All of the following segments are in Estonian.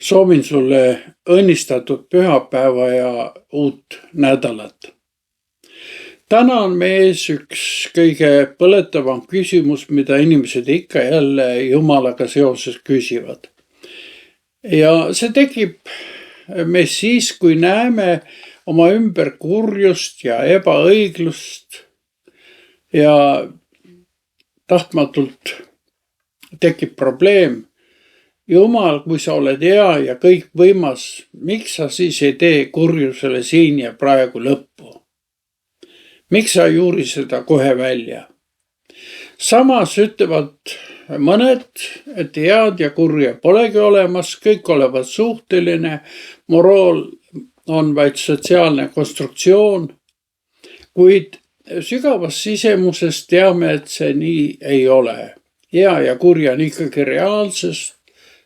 Soovin sulle õnnistatud pühapäeva ja uut nädalat. Täna on meie ees üks kõige põletavam küsimus, mida inimesed ikka jälle Jumalaga seoses küsivad. Ja see tekib meis siis, kui näeme oma ümber kurjust ja ebaõiglust ja tahtmatult tekib probleem. Jumal, kui sa oled hea ja kõik võimas, miks sa siis ei tee kurjusele siin ja praegu lõppu? Miks sa ei uuri seda kohe välja? Samas ütlevad mõned, et head ja kurja polegi olemas, kõik olevat suhteline, moraal on vaid sotsiaalne konstruktsioon, kuid sügavas sisemuses teame, et see nii ei ole. Hea ja kurja on ikkagi reaalsest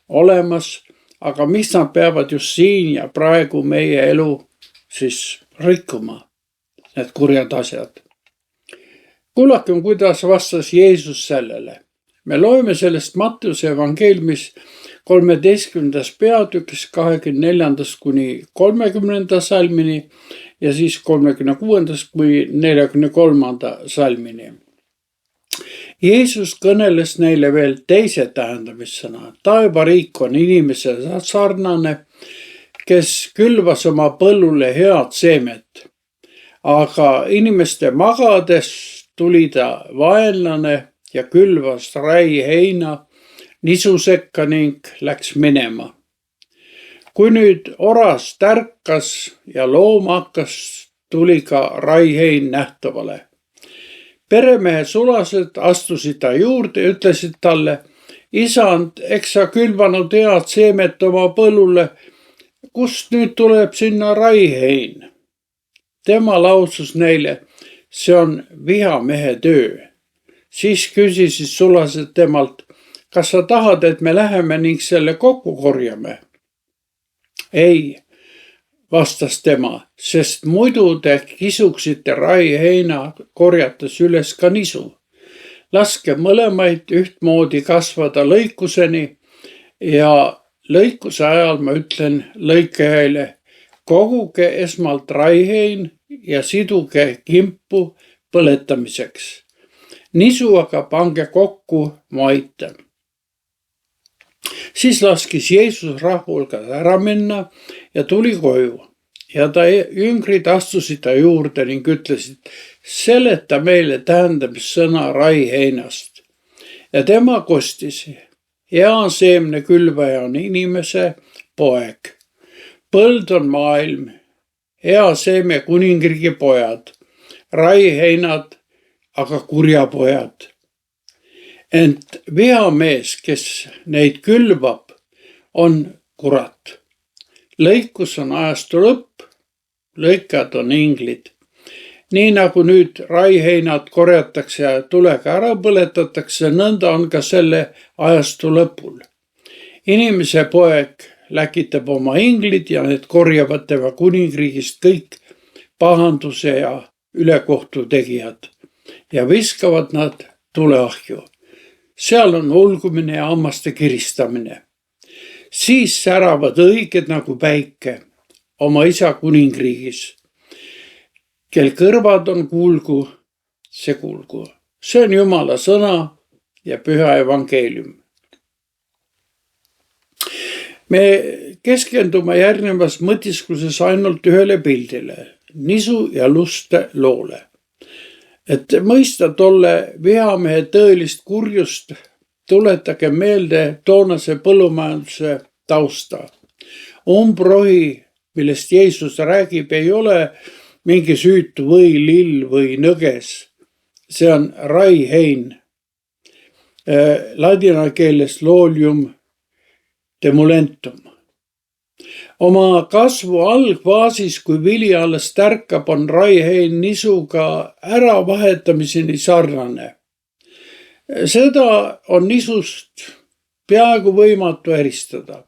olemas, aga miks nad peavad just siin ja praegu meie elu siis rikkuma, need kurjad asjad? Kuulakem, kuidas vastas Jeesus sellele. Me loeme sellest Mattiuse evangeeliumis 13. peatükis 24. kuni 30. salmini ja siis 36. kuni 43. salmini. Jeesus kõneles neile veel teise tähendamissõna. Taevariik on inimese sarnane, kes külvas oma põllule head seemet. Aga inimeste magades tuli ta vaenlane ja külvas raiheina nisu sekka ning läks minema. Kui nüüd oras tärkas ja loom hakkas, tuli ka raihein nähtavale. Peremehe sulased astusid ta juurde ja ütlesid talle: Isand, eks sa külvanud head seemet oma põllule, kust nüüd tuleb sinna raihein? Tema lausus neile: see on vihamehe töö. Siis küsisid sulased temalt: kas sa tahad, et me läheme ning selle kokku korjame? Ei, vastas tema, sest muidu te kisuksite raiheina korjates üles ka nisu. Laske mõlemaid ühtmoodi kasvada lõikuseni ja lõikuse ajal ma ütlen lõikajaile: koguge esmalt raihein ja siduge kimpu põletamiseks. Nisu aga pange kokku maita. Siis laskis Jeesus rahvahulgad ära minna ja tuli koju. Ja ta jüngrid astusid ta juurde ning ütlesid: seleta meile tähendamissõna raiheinast. Ja tema kostis: hea seemne külvaja on inimese poeg. Põld on maailm, hea seeme kuningriigi pojad, raiheinad aga kurjapojad. Ent vihamees, kes neid külvab, on kurat. Lõikus on ajastu lõpp, lõikad on inglid. Nii nagu nüüd raiheinad korjatakse ja tulega ära põletatakse, nõnda on ka selle ajastu lõpul. Inimese poeg läkitab oma inglid ja need korjavad tema kuningriigist kõik pahanduse ja ülekohtu tegijad ja viskavad nad tuleahju. Seal on ulgumine ja hammaste kiristamine. Siis säravad õiged nagu päike oma isa kuningriigis. Kel kõrvad on, kuulgu, see kuulgu. See on Jumala sõna ja püha evangeelium. Me keskendume järgnevas mõtiskluses ainult ühele pildile, nisu ja luste loole. Et mõista tolle vihamehe tõelist kurjust, tuletage meelde toonase põllumajanduse tausta. Umbrohi, millest Jeesus räägib, ei ole mingi süütu või lill või nõges. See on raihein. Ladina keeles lolium temulentum. Oma kasvu algfaasis, kui vili alles tärkab, on raihein nisuga äravahetamiseni sarnane. Seda on nisust peaaegu võimatu eristada.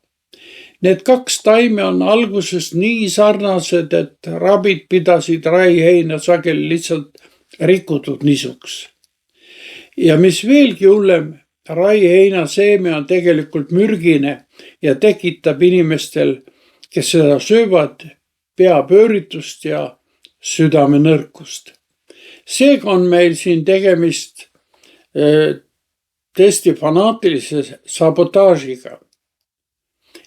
Need kaks taime on alguses nii sarnased, et rabid pidasid raiheina sageli lihtsalt rikutud nisuks. Ja mis veelgi hullem, Raiheina seeme on tegelikult mürgine ja tekitab inimestel, kes seda söövad, peapööritust ja südamenõrkust. Seega on meil siin tegemist tõesti fanaatilise sabotaažiga.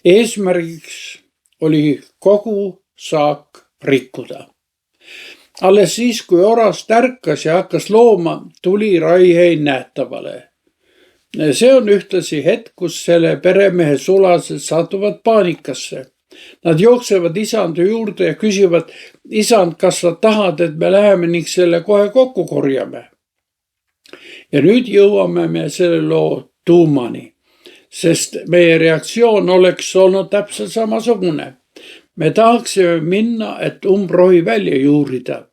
Eesmärgiks oli kogu saak rikkuda. Alles siis, kui oras tärkas ja hakkas looma, tuli raihein nähtavale. See on ühtlasi hetk, kus selle peremehe sulased satuvad paanikasse. Nad jooksevad isanda juurde ja küsivad, isand, kas sa tahad, et me läheme ning selle kohe kokku korjame? Ja nüüd jõuame me selle loo tuumani, sest meie reaktsioon oleks olnud täpselt samasugune. Me tahaksime minna, et umbrohi välja juurida.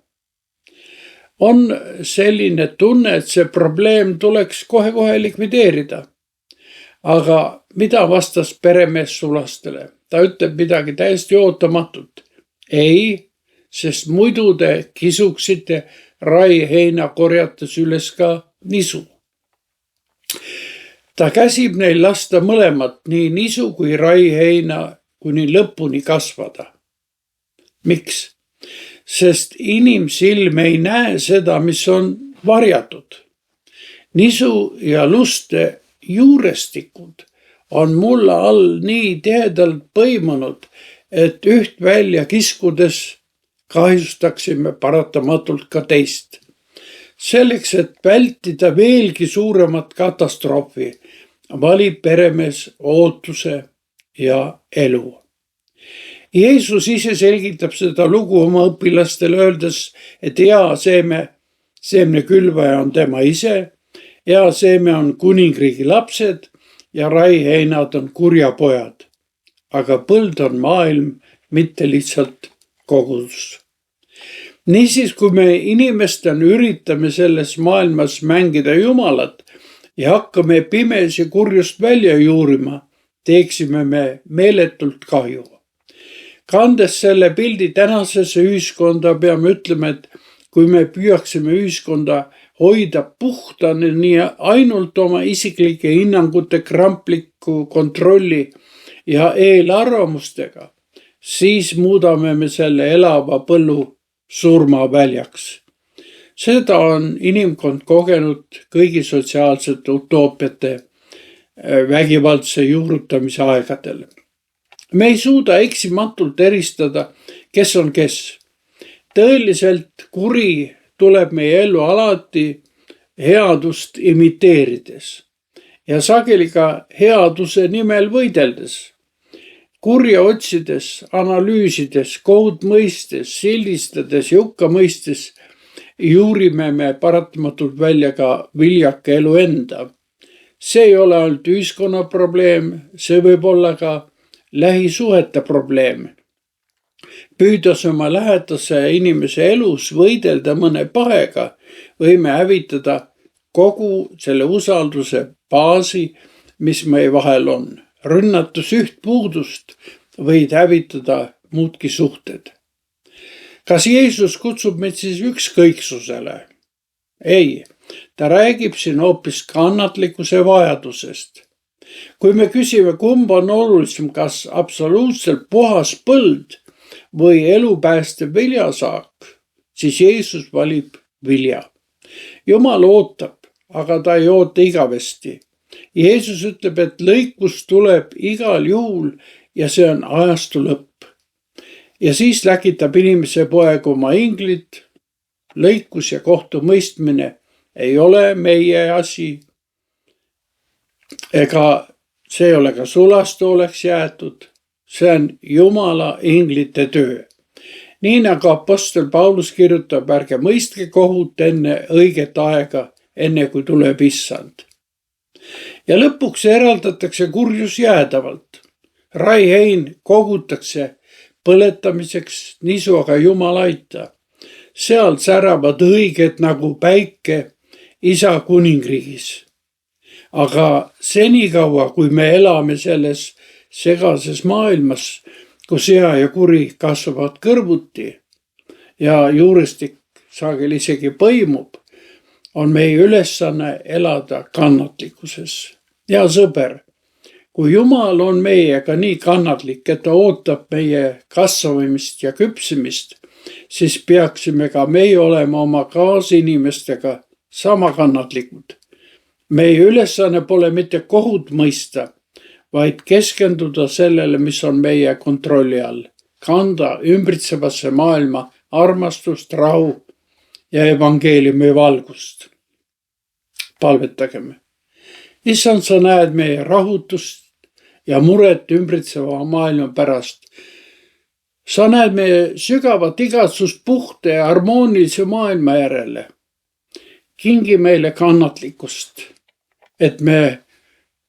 On selline tunne, et see probleem tuleks kohe-kohe likvideerida. Aga mida vastas peremees sulastele? Ta ütleb midagi täiesti ootamatut. Ei, sest muidu te kisuksite raiheina korjates üles ka nisu. Ta käsib neil lasta mõlemat, nii nisu kui raiheina kuni lõpuni kasvada. Miks? Sest inimsilm ei näe seda, mis on varjatud. Nisu ja luste juurestikud on mulla all nii tihedalt põimunud, et üht välja kiskudes kahjustaksime paratamatult ka teist. Selleks, et vältida veelgi suuremat katastroofi, valib peremees ootuse ja elu. Jeesus ise selgitab seda lugu oma õpilastele öeldes, et hea seemnekülvaja on tema ise, hea seeme on kuningriigi lapsed ja raiheinad on kurjapojad. Aga põld on maailm, mitte lihtsalt kogudus. Niisiis, kui me inimestena üritame selles maailmas mängida Jumalat ja hakkame pimesi kurjust välja juurima, teeksime me meeletult kahju. Kandes selle pildi tänasesse ühiskonda peame ütlema, et kui me püüaksime ühiskonda hoida puhtana nii ainult oma isiklike hinnangute krampliku kontrolli ja eelarvamustega, siis muudame me selle elava põllu surmaväljaks. Seda on inimkond kogenud kõigi sotsiaalsete utoopiate vägivaldse juurutamise aegadel. Me ei suuda eksimatult eristada, kes on kes. Tõeliselt kuri tuleb meie ellu alati headust imiteerides ja sageli ka headuse nimel võideldes. Kurja otsides, analüüsides, kohut mõistes, sildistades ja hukka mõistes juurime me paratamatult välja ka viljaka elu enda. See ei ole ainult ühiskonna probleem, see võib olla ka lähisuhete probleem. Püüdes oma lähedase inimese elus võidelda mõne pahega, võime hävitada kogu selle usalduse baasi, mis meie vahel on. Rünnates üht puudust võid hävitada muudki suhted. Kas Jeesus kutsub meid siis ükskõiksusele? Ei, ta räägib siin hoopis kannatlikkuse vajadusest. Kui me küsime, kumb on olulisem, kas absoluutselt puhas põld või elupäästev viljasaak, siis Jeesus valib vilja. Jumal ootab, aga ta ei oota igavesti. Jeesus ütleb, et lõikus tuleb igal juhul ja see on ajastu lõpp. Ja siis läkitab inimese poeg oma inglit. Lõikus ja kohtumõistmine ei ole meie asi. Ega see ei ole ka sulastooleks jäetud. See on Jumala inglite töö. Nii nagu apostel Paulus kirjutab, ärge mõistke kohut enne õiget aega, enne kui tuleb issand. Ja lõpuks eraldatakse kurjus jäädavalt. Raihein kogutakse põletamiseks, nisu aga Jumal aita. Seal säravad õiged nagu päike isa kuningriigis. Aga senikaua, kui me elame selles segases maailmas, kus hea ja kuri kasvavad kõrvuti ja juurestik sageli isegi põimub, on meie ülesanne elada kannatlikkuses. Hea sõber, kui Jumal on meiega nii kannatlik, et ta ootab meie kasvamist ja küpsimist, siis peaksime ka meie olema oma kaasinimestega sama kannatlikud. Meie ülesanne pole mitte kohut mõista, vaid keskenduda sellele, mis on meie kontrolli all. Kanda ümbritsevasse maailma armastust, rahu ja evangeeliumi valgust. Palvetagem. Issand, sa näed meie rahutust ja muret ümbritseva maailma pärast. Sa näed meie sügavat igatsust puhta ja harmoonilise maailma järele. Kingi meile kannatlikkust, et me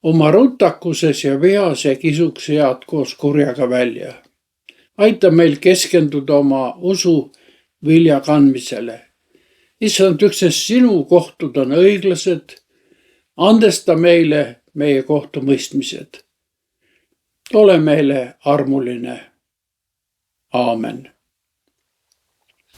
oma rutakuses ja vihas ei kisuks head koos kurjaga välja. Aita meil keskenduda oma usu vilja kandmisele. Issand, üksnes sinu kohtud on õiglased. Andesta meile meie kohtumõistmised. Ole meile armuline. Aamen.